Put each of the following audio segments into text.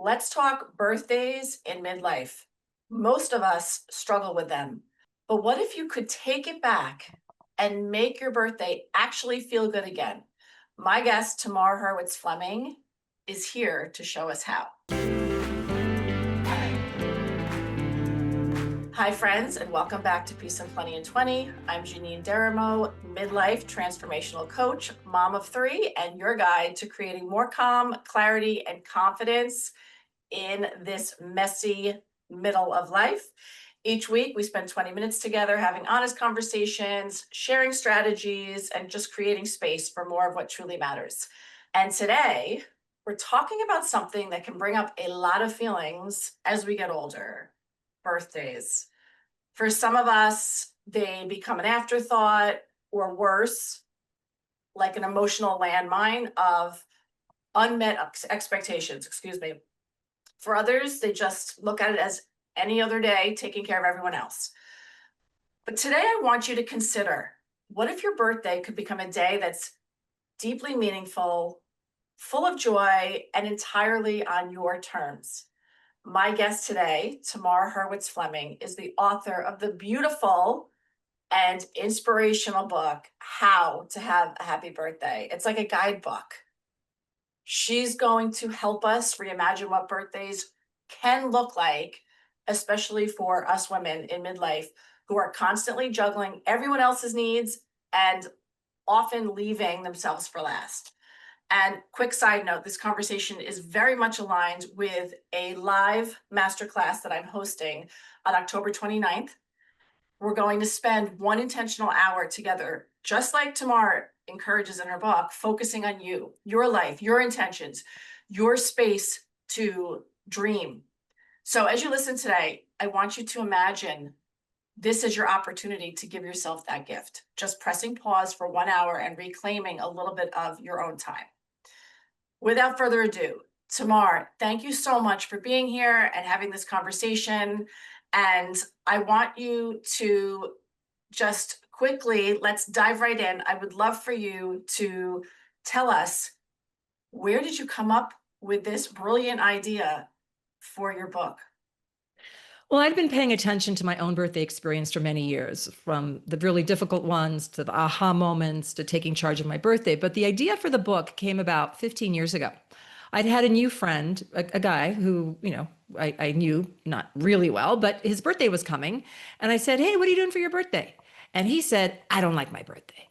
Let's talk birthdays in midlife. Most of us struggle with them. But what if you could take it back and make your birthday actually feel good again? My guest, Tamar Hurwitz Fleming, is here to show us how. Hi, friends, and welcome back to Peace and Plenty in 20. I'm Janine Deramo, midlife transformational coach, mom of three, and your guide to creating more calm, clarity, and confidence in this messy middle of life. Each week, we spend 20 minutes together having honest conversations, sharing strategies, and just creating space for more of what truly matters. And today, we're talking about something that can bring up a lot of feelings as we get older: birthdays. For some of us, they become an afterthought, or worse, like an emotional landmine of unmet expectations. Excuse me. For others, they just look at it as any other day, taking care of everyone else. But today, I want you to consider, what if your birthday could become a day that's deeply meaningful, full of joy, and entirely on your terms? My guest today, Tamar Hurwitz Fleming, is the author of the beautiful and inspirational book, How to Have a Happy Birthday. It's like a guidebook. She's going to help us reimagine what birthdays can look like, especially for us women in midlife who are constantly juggling everyone else's needs and often leaving themselves for last. And quick side note, this conversation is very much aligned with a live masterclass that I'm hosting on October 29th. We're going to spend one intentional hour together, just like Tamar encourages in her book, focusing on you, your life, your intentions, your space to dream. So as you listen today, I want you to imagine this is your opportunity to give yourself that gift, just pressing pause for 1 hour and reclaiming a little bit of your own time. Without further ado, Tamar, thank you so much for being here and having this conversation. And I want you to just quickly, let's dive right in. I would love for you to tell us, where did you come up with this brilliant idea for your book? Well, I'd been paying attention to my own birthday experience for many years, from the really difficult ones to the aha moments to taking charge of my birthday. But the idea for the book came about 15 years ago. I'd had a new friend, a guy who, I knew not really well, but his birthday was coming. And I said, "Hey, what are you doing for your birthday?" And he said, "I don't like my birthday."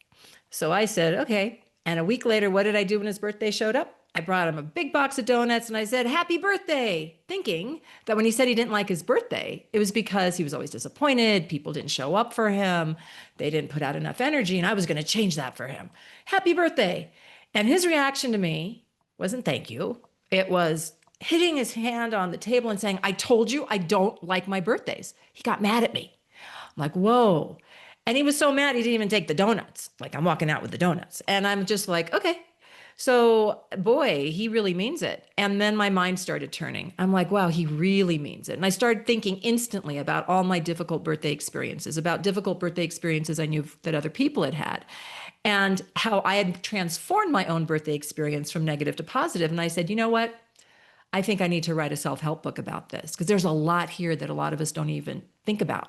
So I said, "Okay." And a week later, what did I do when his birthday showed up? I brought him a big box of donuts and I said, "Happy birthday," thinking that when he said he didn't like his birthday, it was because he was always disappointed. People didn't show up for him. They didn't put out enough energy, and I was going to change that for him. Happy birthday. And his reaction to me wasn't thank you. It was hitting his hand on the table and saying, "I told you I don't like my birthdays." He got mad at me. I'm like, whoa. And he was so mad, he didn't even take the donuts. Like, I'm walking out with the donuts. And I'm just like, okay. So, boy, he really means it. And then my mind started turning. I'm like, wow, he really means it. And I started thinking instantly about all my difficult birthday experiences, about difficult birthday experiences I knew that other people had had, and how I had transformed my own birthday experience from negative to positive. And I said, you know what? I think I need to write a self-help book about this, because there's a lot here that a lot of us don't even think about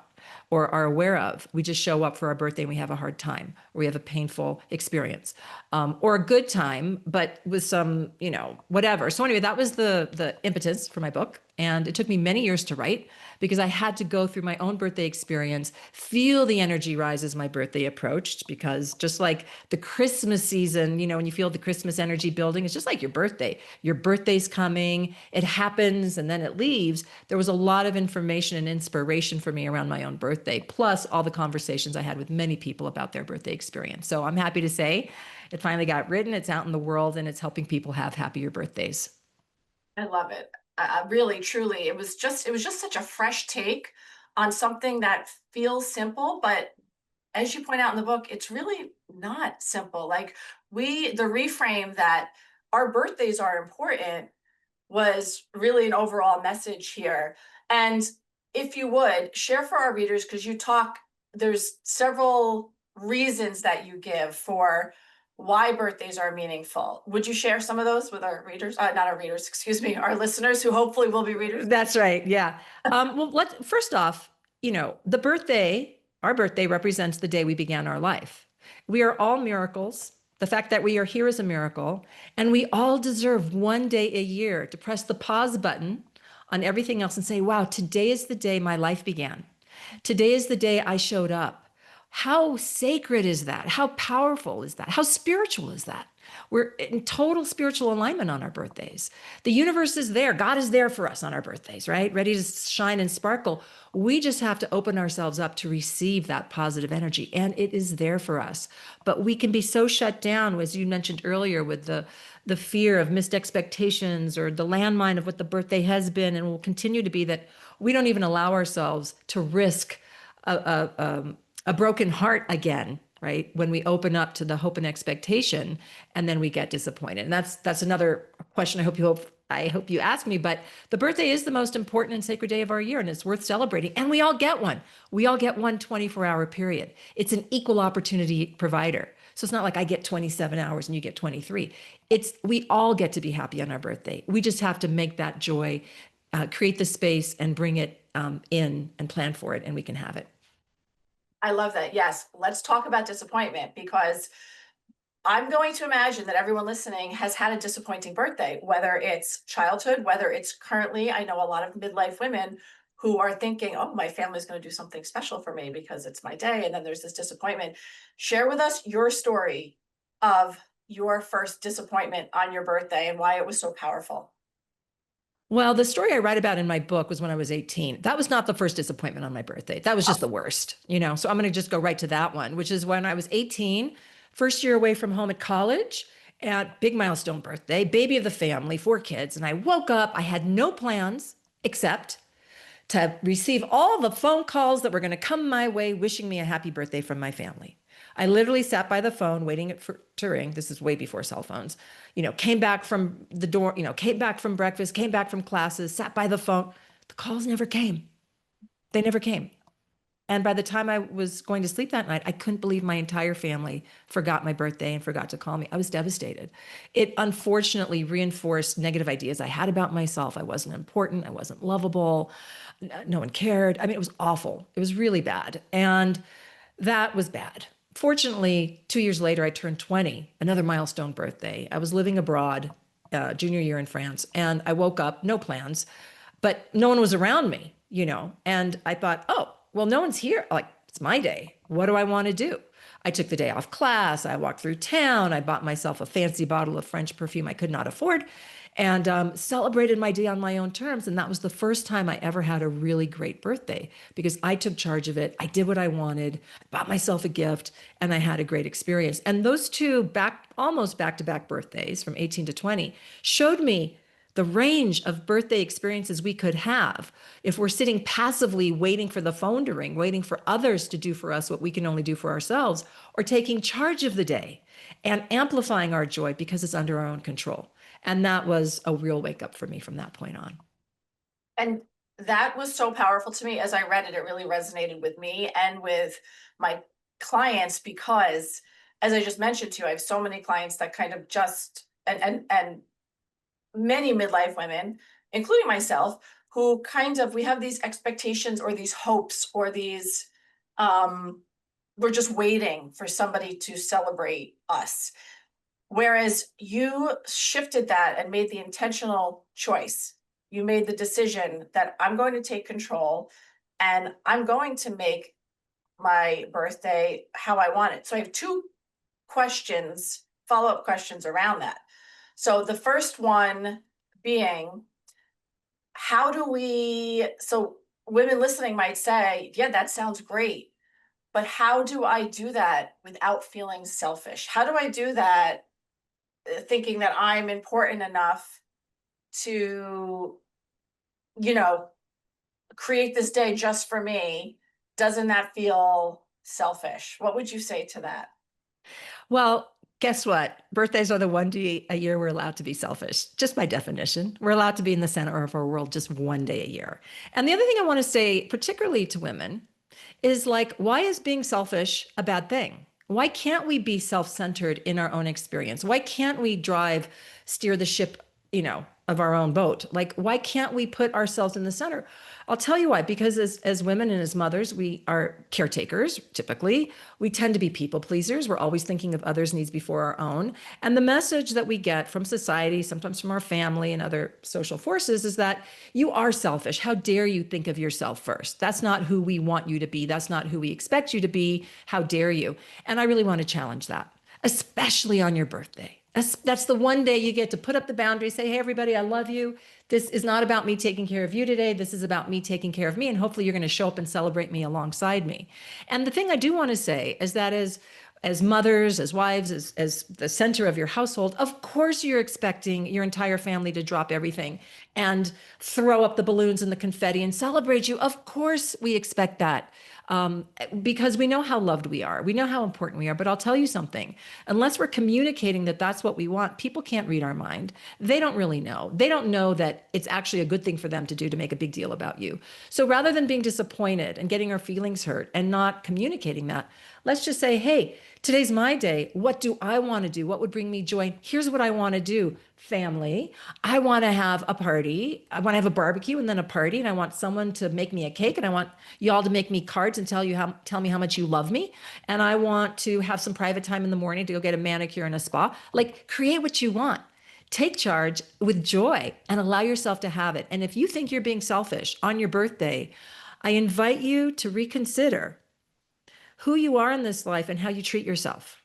or are aware of. We just show up for our birthday and we have a hard time, or we have a painful experience, or a good time, but with some, whatever. So anyway, that was the impetus for my book. And it took me many years to write, because I had to go through my own birthday experience, feel the energy rise as my birthday approached, because just like the Christmas season, when you feel the Christmas energy building, it's just like your birthday. Your birthday's coming, it happens, and then it leaves. There was a lot of information and inspiration for me around my own birthday, plus all the conversations I had with many people about their birthday experience. So I'm happy to say it finally got written, it's out in the world, and it's helping people have happier birthdays. I love it. Really, truly, it was just such a fresh take on something that feels simple, but as you point out in the book, it's really not simple. Like, the reframe that our birthdays are important was really an overall message here. And if you would share for our readers, because there's several reasons that you give for why birthdays are meaningful. Would you share some of those with our readers? Not our readers, excuse me, our listeners who hopefully will be readers. That's right. Yeah. Well, first off, the birthday, our birthday represents the day we began our life. We are all miracles. The fact that we are here is a miracle. And we all deserve one day a year to press the pause button on everything else and say, wow, today is the day my life began. Today is the day I showed up. How sacred is that? How powerful is that? How spiritual is that? We're in total spiritual alignment on our birthdays. The universe is there. God is there for us on our birthdays, right? Ready to shine and sparkle. We just have to open ourselves up to receive that positive energy, and it is there for us. But we can be so shut down, as you mentioned earlier, with the fear of missed expectations or the landmine of what the birthday has been and will continue to be, that we don't even allow ourselves to risk a broken heart again, right? When we open up to the hope and expectation, and then we get disappointed. And that's another question I hope you ask me. But the birthday is the most important and sacred day of our year, and it's worth celebrating. And we all get one. We all get one 24-hour period. It's an equal opportunity provider. So it's not like I get 27 hours and you get 23. We all get to be happy on our birthday. We just have to make that joy, create the space, and bring it in and plan for it, and we can have it. I love that. Yes. Let's talk about disappointment, because I'm going to imagine that everyone listening has had a disappointing birthday, whether it's childhood, whether it's currently. I know a lot of midlife women who are thinking, oh, my family's going to do something special for me because it's my day. And then there's this disappointment. Share with us your story of your first disappointment on your birthday and why it was so powerful. Well, the story I write about in my book was when I was 18. That was not the first disappointment on my birthday. That was just the worst, So I'm going to just go right to that one, which is when I was 18, first year away from home at college, at big milestone birthday, baby of the family, 4 kids. And I woke up, I had no plans except to receive all the phone calls that were going to come my way, wishing me a happy birthday from my family. I literally sat by the phone waiting for to ring. This is way before cell phones. Came back from the door, came back from breakfast, came back from classes, sat by the phone. The calls never came. They never came. And by the time I was going to sleep that night, I couldn't believe my entire family forgot my birthday and forgot to call me. I was devastated. It unfortunately reinforced negative ideas I had about myself. I wasn't important. I wasn't lovable. No one cared. I mean, it was awful. It was really bad. And that was bad. Fortunately, 2 years later, I turned 20, another milestone birthday. I was living abroad, junior year in France, and I woke up, no plans, but no one was around me, and I thought, oh, well, no one's here. Like, it's my day. What do I want to do? I took the day off class. I walked through town. I bought myself a fancy bottle of French perfume I could not afford, and celebrated my day on my own terms. And that was the first time I ever had a really great birthday, because I took charge of it. I did what I wanted, bought myself a gift, and I had a great experience. And those two almost back-to-back birthdays from 18 to 20 showed me the range of birthday experiences we could have if we're sitting passively waiting for the phone to ring, waiting for others to do for us what we can only do for ourselves, or taking charge of the day and amplifying our joy because it's under our own control. And that was a real wake up for me from that point on. And that was so powerful to me. As I read it, it really resonated with me and with my clients, because as I just mentioned to you, I have so many clients that kind of just, and many midlife women, including myself, who kind of, we have these expectations or these hopes or these, we're just waiting for somebody to celebrate us. Whereas you shifted that and made the intentional choice. You made the decision that I'm going to take control and I'm going to make my birthday how I want it. So I have 2 questions, follow-up questions around that. So the first one being, so women listening might say, yeah, that sounds great, but how do I do that without feeling selfish? How do I do that thinking that I'm important enough to, create this day just for me? Doesn't that feel selfish? What would you say to that? Well, guess what? Birthdays are the one day a year we're allowed to be selfish, just by definition. We're allowed to be in the center of our world just one day a year. And the other thing I want to say, particularly to women, is like, why is being selfish a bad thing? Why can't we be self-centered in our own experience? Why can't we steer the ship, of our own boat? Like, why can't we put ourselves in the center? I'll tell you why, because as women and as mothers, we are caretakers, typically. We tend to be people pleasers. We're always thinking of others' needs before our own. And the message that we get from society, sometimes from our family and other social forces, is that you are selfish. How dare you think of yourself first? That's not who we want you to be. That's not who we expect you to be. How dare you? And I really want to challenge that, especially on your birthday. That's the one day you get to put up the boundary, say, hey, everybody, I love you. This is not about me taking care of you today. This is about me taking care of me. And hopefully you're going to show up and celebrate me alongside me. And the thing I do want to say is that as mothers, as wives, as the center of your household, of course you're expecting your entire family to drop everything and throw up the balloons and the confetti and celebrate you. Of course we expect that. Because we know how loved we are. We know how important we are. But I'll tell you something, unless we're communicating that that's what we want, people can't read our mind. They don't really know. They don't know that it's actually a good thing for them to do to make a big deal about you. So rather than being disappointed and getting our feelings hurt and not communicating that, let's just say, hey, today's my day. What do I want to do? What would bring me joy? Here's what I want to do. Family. I want to have a party. I want to have a barbecue and then a party. And I want someone to make me a cake. And I want y'all to make me cards and tell me how much you love me. And I want to have some private time in the morning to go get a manicure and a spa. Like, create what you want. Take charge with joy and allow yourself to have it. And if you think you're being selfish on your birthday, I invite you to reconsider who you are in this life and how you treat yourself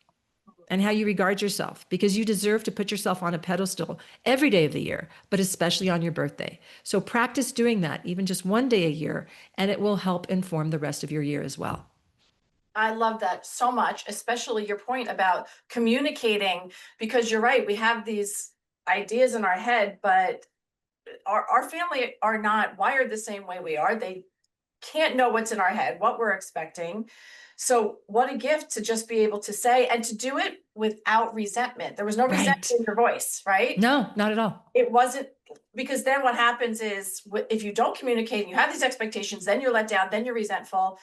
and how you regard yourself, because you deserve to put yourself on a pedestal every day of the year, but especially on your birthday. So practice doing that, even just one day a year, and it will help inform the rest of your year as well. I love that so much, especially your point about communicating, because you're right. We have these ideas in our head, but our family are not wired the same way we are. They can't know what's in our head, what we're expecting. So what a gift to just be able to say and to do it without resentment. There was no resentment Right. in your voice, right? No, not at all. It wasn't, because then what happens is if you don't communicate and you have these expectations, then you're let down, then you're resentful.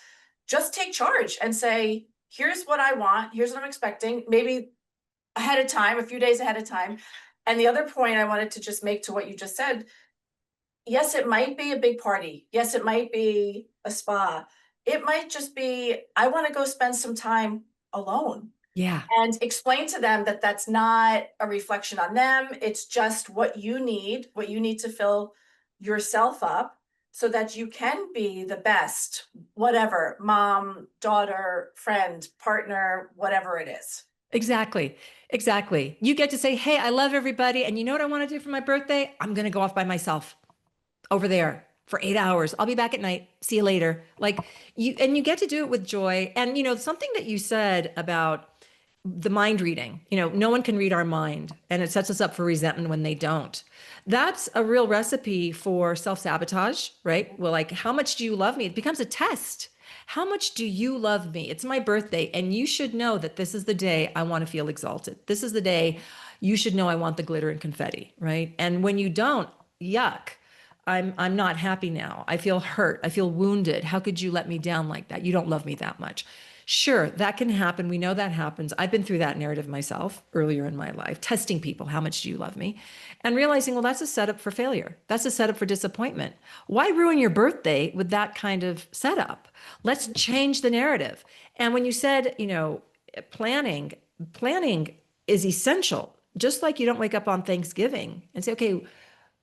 Just take charge and say, here's what I want, here's what I'm expecting, maybe ahead of time, a few days ahead of time. And the other point I wanted to just make to what you just said, yes, it might be a big party. Yes, it might be a spa. It might just be, I want to go spend some time alone, Yeah. and explain to them that that's not a reflection on them. It's just what you need to fill yourself up so that you can be the best, whatever, mom, daughter, friend, partner, whatever it is. Exactly. Exactly. You get to say, hey, I love everybody. And you know what I want to do for my birthday? I'm going to go off by myself over there for 8 hours. I'll be back at night. See you later. Like, you get to do it with joy. And, something that you said about the mind reading, no one can read our mind, and it sets us up for resentment when they don't. That's a real recipe for self-sabotage, right? Well, like, how much do you love me? It becomes a test. How much do you love me? It's my birthday, and you should know that this is the day I want to feel exalted. This is the day you should know I want the glitter and confetti, right? And when you don't, yuck. I'm not happy now. I feel hurt. I feel wounded. How could you let me down like that? You don't love me that much. Sure, that can happen. We know that happens. I've been through that narrative myself earlier in my life, testing people. How much do you love me? And realizing, well, that's a setup for failure. That's a setup for disappointment. Why ruin your birthday with that kind of setup? Let's change the narrative. And when you said, planning is essential. Just like you don't wake up on Thanksgiving and say, okay,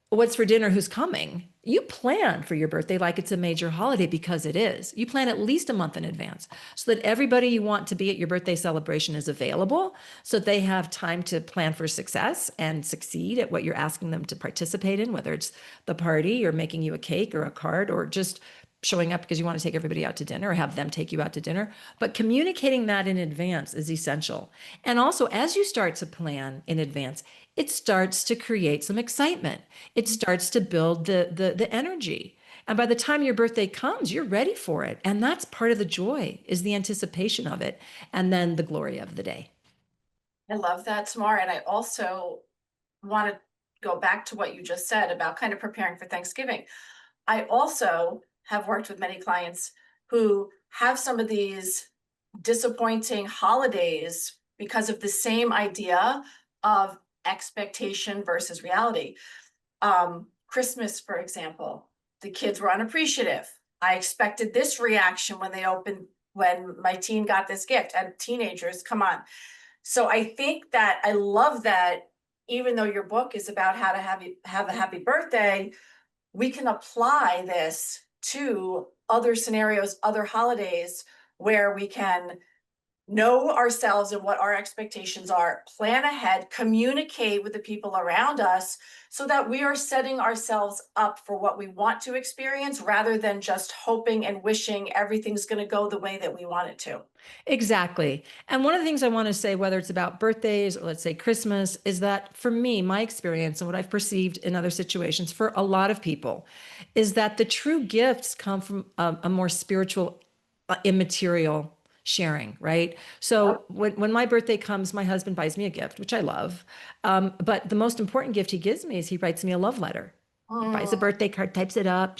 what's for dinner, who's coming? You plan for your birthday like it's a major holiday, because it is. You plan at least a month in advance so that everybody you want to be at your birthday celebration is available, so that they have time to plan for success and succeed at what you're asking them to participate in, whether it's the party or making you a cake or a card or just showing up because you want to take everybody out to dinner or have them take you out to dinner. But communicating that in advance is essential. And also, as you start to plan in advance, it starts to create some excitement. It starts to build the energy. And by the time your birthday comes, you're ready for it. And that's part of the joy, is the anticipation of it, and then the glory of the day. I love that, Tamar. And I also want to go back to what you just said about kind of preparing for Thanksgiving. I also have worked with many clients who have some of these disappointing holidays because of the same idea of expectation versus reality. Christmas, for example, the kids were unappreciative. I expected this reaction when my teen got this gift, and teenagers, come on. So I think that I love that even though your book is about how to have a happy birthday, we can apply this to other scenarios, other holidays where we can know ourselves and what our expectations are, plan ahead, communicate with the people around us so that we are setting ourselves up for what we want to experience rather than just hoping and wishing everything's going to go the way that we want it to. Exactly. And one of the things I want to say, whether it's about birthdays or let's say Christmas, is that for me, my experience and what I've perceived in other situations for a lot of people is that the true gifts come from a more spiritual, immaterial sharing, right? So Yep. when my birthday comes, my husband buys me a gift, which I love. But the most important gift he gives me is he writes me a love letter. He buys a Mm. birthday card, types it up,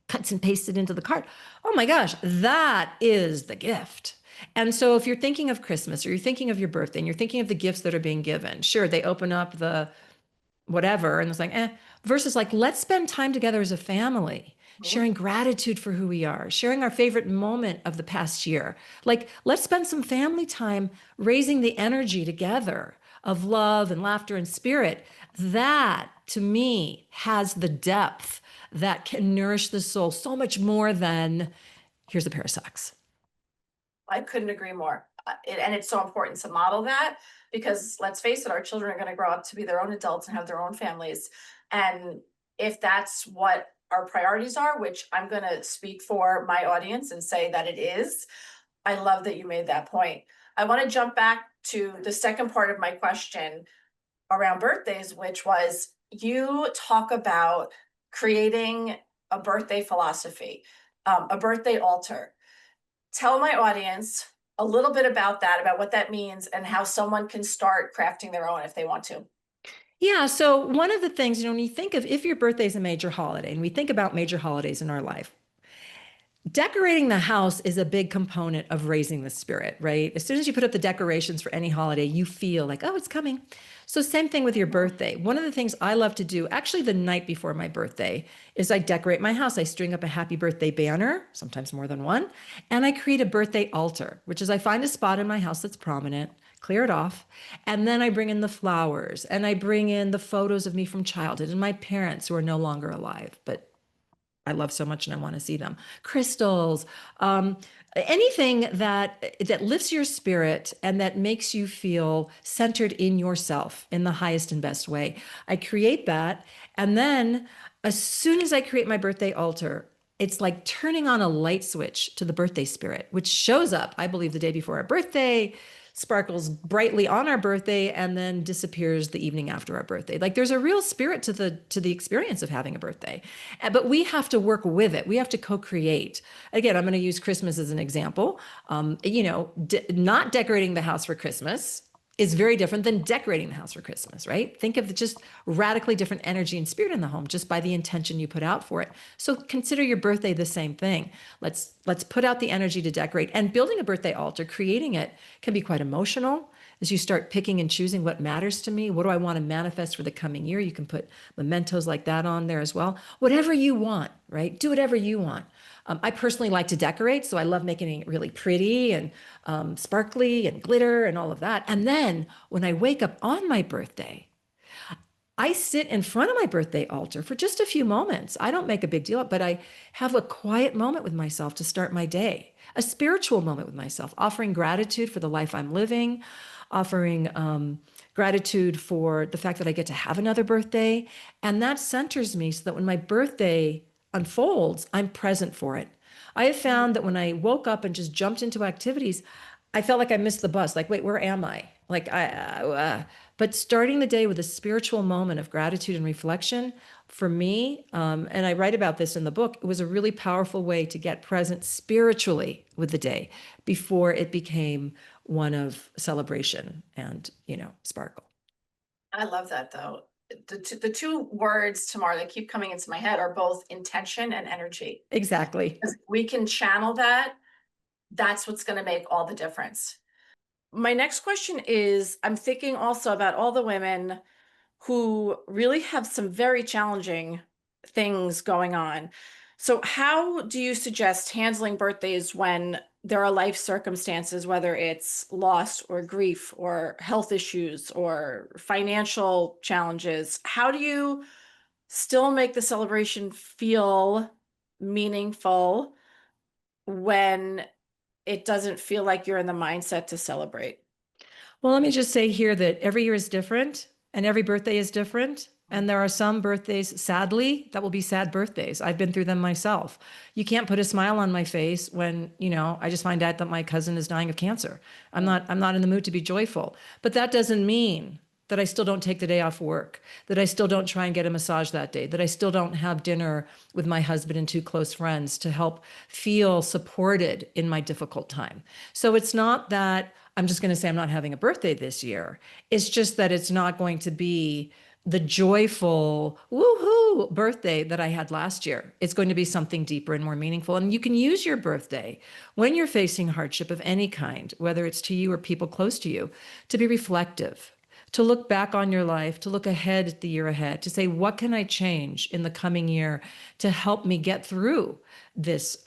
cuts and pastes it into the card. Oh my gosh, that is the gift. And so if you're thinking of Christmas or you're thinking of your birthday and you're thinking of the gifts that are being given, sure, they open up the whatever and it's like, versus like, let's spend time together as a family, Mhm. sharing gratitude for who we are, sharing our favorite moment of the past year. Like, let's spend some family time raising the energy together of love and laughter and spirit. That to me has the depth that can nourish the soul so much more than here's a pair of socks. I couldn't agree more. And it's so important to model that because let's face it, our children are going to grow up to be their own adults and have their own families. And if that's what our priorities are, which I'm going to speak for my audience and say that it is, I love that you made that point. I want to jump back to the second part of my question around birthdays, which was you talk about creating a birthday philosophy, a birthday altar. Tell my audience a little bit about that, about what that means, and how someone can start crafting their own if they want to. Yeah. So, one of the things, when you think of if your birthday is a major holiday, and we think about major holidays in our life, decorating the house is a big component of raising the spirit, right? As soon as you put up the decorations for any holiday, you feel like, oh, it's coming. So, same thing with your birthday. One of the things I love to do, actually, the night before my birthday, is I decorate my house. I string up a happy birthday banner, sometimes more than one, and I create a birthday altar, which is I find a spot in my house that's prominent, clear it off, and then I bring in the flowers and I bring in the photos of me from childhood and my parents who are no longer alive, but I love so much and I want to see them. Crystals, um, anything that lifts your spirit and that makes you feel centered in yourself in the highest and best way. I create that, and then as soon as I create my birthday altar, it's like turning on a light switch to the birthday spirit, which shows up, I believe, the day before our birthday, sparkles brightly on our birthday, and then disappears the evening after our birthday. Like there's a real spirit to the experience of having a birthday. But we have to work with it. We have to co-create. Again, I'm going to use Christmas as an example. Not decorating the house for Christmas is very different than decorating the house for Christmas, right? Think of just radically different energy and spirit in the home just by the intention you put out for it. So consider your birthday the same thing. Let's put out the energy to decorate. And building a birthday altar, creating it can be quite emotional as you start picking and choosing what matters to me. What do I want to manifest for the coming year? You can put mementos like that on there as well. Whatever you want, right? Do whatever you want. I personally like to decorate, so I love making it really pretty and sparkly and glitter and all of that. And then when I wake up on my birthday, I sit in front of my birthday altar for just a few moments. I don't make a big deal, but I have a quiet moment with myself to start my day, a spiritual moment with myself, offering gratitude for the life I'm living, offering gratitude for the fact that I get to have another birthday. And that centers me so that when my birthday unfolds, I'm present for it. I have found that when I woke up and just jumped into activities, I felt like I missed the bus. Like, wait, where am I? But starting the day with a spiritual moment of gratitude and reflection, for me, and I write about this in the book, it was a really powerful way to get present spiritually with the day before it became one of celebration and, sparkle. I love that though. The two words, Tamar, that keep coming into my head are both intention and energy. Exactly. 'Cause we can channel that That's what's going to make all the difference. My next question is, I'm thinking also about all the women who really have some very challenging things going on. So, how do you suggest handling birthdays when there are life circumstances, whether it's loss or grief or health issues or financial challenges? How do you still make the celebration feel meaningful when it doesn't feel like you're in the mindset to celebrate? Well, let me just say here that every year is different and every birthday is different. And there are some birthdays, sadly, that will be sad birthdays. I've been through them myself. You can't put a smile on my face when, I just find out that my cousin is dying of cancer. I'm not in the mood to be joyful. But that doesn't mean that I still don't take the day off work, that I still don't try and get a massage that day, that I still don't have dinner with my husband and two close friends to help feel supported in my difficult time. So it's not that I'm just going to say I'm not having a birthday this year. It's just that it's not going to be the joyful woohoo birthday that I had last year. It's going to be something deeper and more meaningful. And you can use your birthday when you're facing hardship of any kind, whether it's to you or people close to you, to be reflective, to look back on your life, to look ahead at the year ahead, to say, what can I change in the coming year to help me get through this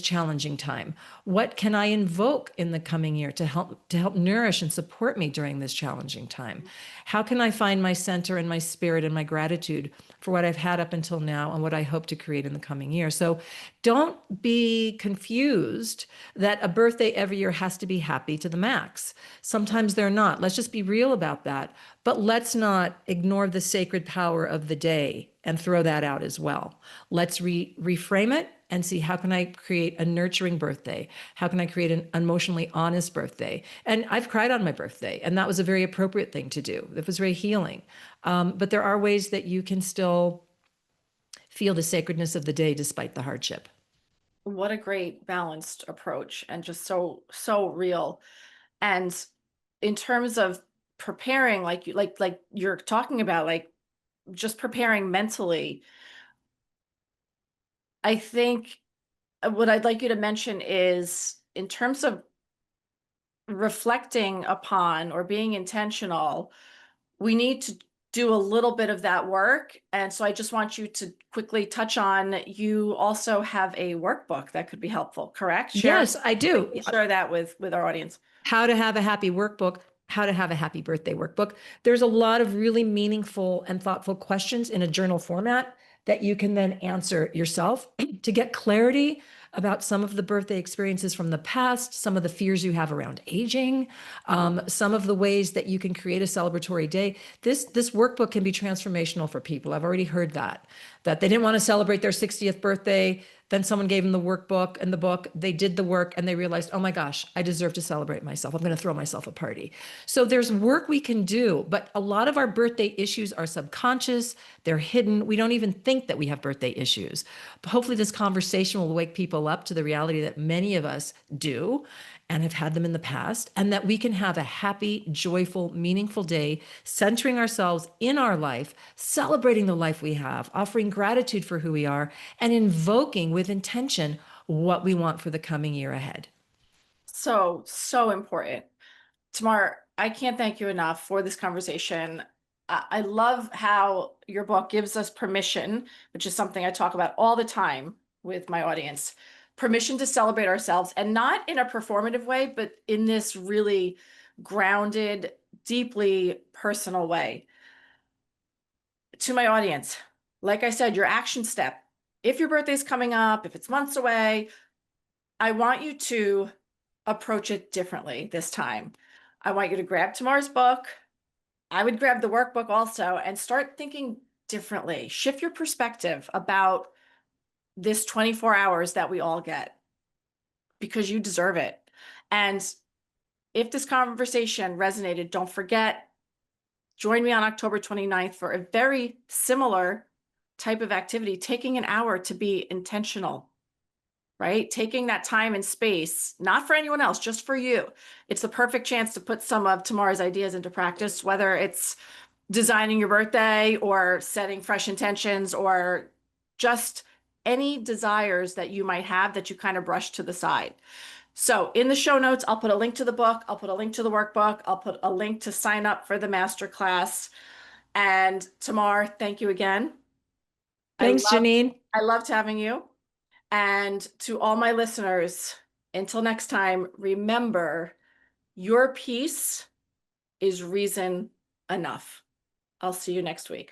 challenging time? What can I invoke in the coming year to help nourish and support me during this challenging time? How can I find my center and my spirit and my gratitude for what I've had up until now and what I hope to create in the coming year? So don't be confused that a birthday every year has to be happy to the max. Sometimes they're not. Let's just be real about that. But let's not ignore the sacred power of the day and throw that out as well. Let's reframe it and see, how can I create a nurturing birthday? How can I create an emotionally honest birthday? And I've cried on my birthday, and that was a very appropriate thing to do. It was very healing. But there are ways that you can still feel the sacredness of the day despite the hardship. What a great balanced approach, and just so real. And in terms of preparing, like you're talking about, like just preparing mentally, I think what I'd like you to mention is, in terms of reflecting upon or being intentional, we need to do a little bit of that work. And so I just want you to quickly touch on, you also have a workbook that could be helpful, correct? Yes, I do. Share that with our audience. How to have a happy workbook, how to have a happy birthday workbook. There's a lot of really meaningful and thoughtful questions in a journal format that you can then answer yourself to get clarity about some of the birthday experiences from the past, some of the fears you have around aging, some of the ways that you can create a celebratory day. This workbook can be transformational for people. I've already heard that they didn't want to celebrate their 60th birthday. Then someone gave them the workbook and the book. They did the work and they realized, oh my gosh, I deserve to celebrate myself. I'm going to throw myself a party. So there's work we can do, but a lot of our birthday issues are subconscious. They're hidden. We don't even think that we have birthday issues. But hopefully this conversation will wake people up to the reality that many of us do and have had them in the past, and that we can have a happy, joyful, meaningful day, centering ourselves in our life, celebrating the life we have, offering gratitude for who we are, and invoking with intention what we want for the coming year ahead. So important. Tamar, I can't thank you enough for this conversation. I love how your book gives us permission, which is something I talk about all the time with my audience, permission to celebrate ourselves, and not in a performative way, but in this really grounded, deeply personal way. To my audience, like I said, your action step, if your birthday's coming up, if it's months away, I want you to approach it differently this time. I want you to grab Tamar's book. I would grab the workbook also and start thinking differently. Shift your perspective about this 24 hours that we all get, because you deserve it. And if this conversation resonated, don't forget, join me on October 29th for a very similar type of activity, taking an hour to be intentional, right? Taking that time and space, not for anyone else, just for you. It's the perfect chance to put some of Tamar's ideas into practice, whether it's designing your birthday or setting fresh intentions, or just any desires that you might have that you kind of brush to the side. So in the show notes, I'll put a link to the book. I'll put a link to the workbook. I'll put a link to sign up for the masterclass. And Tamar, thank you again. Thanks, Janine. I loved having you. And to all my listeners, until next time, remember your peace is reason enough. I'll see you next week.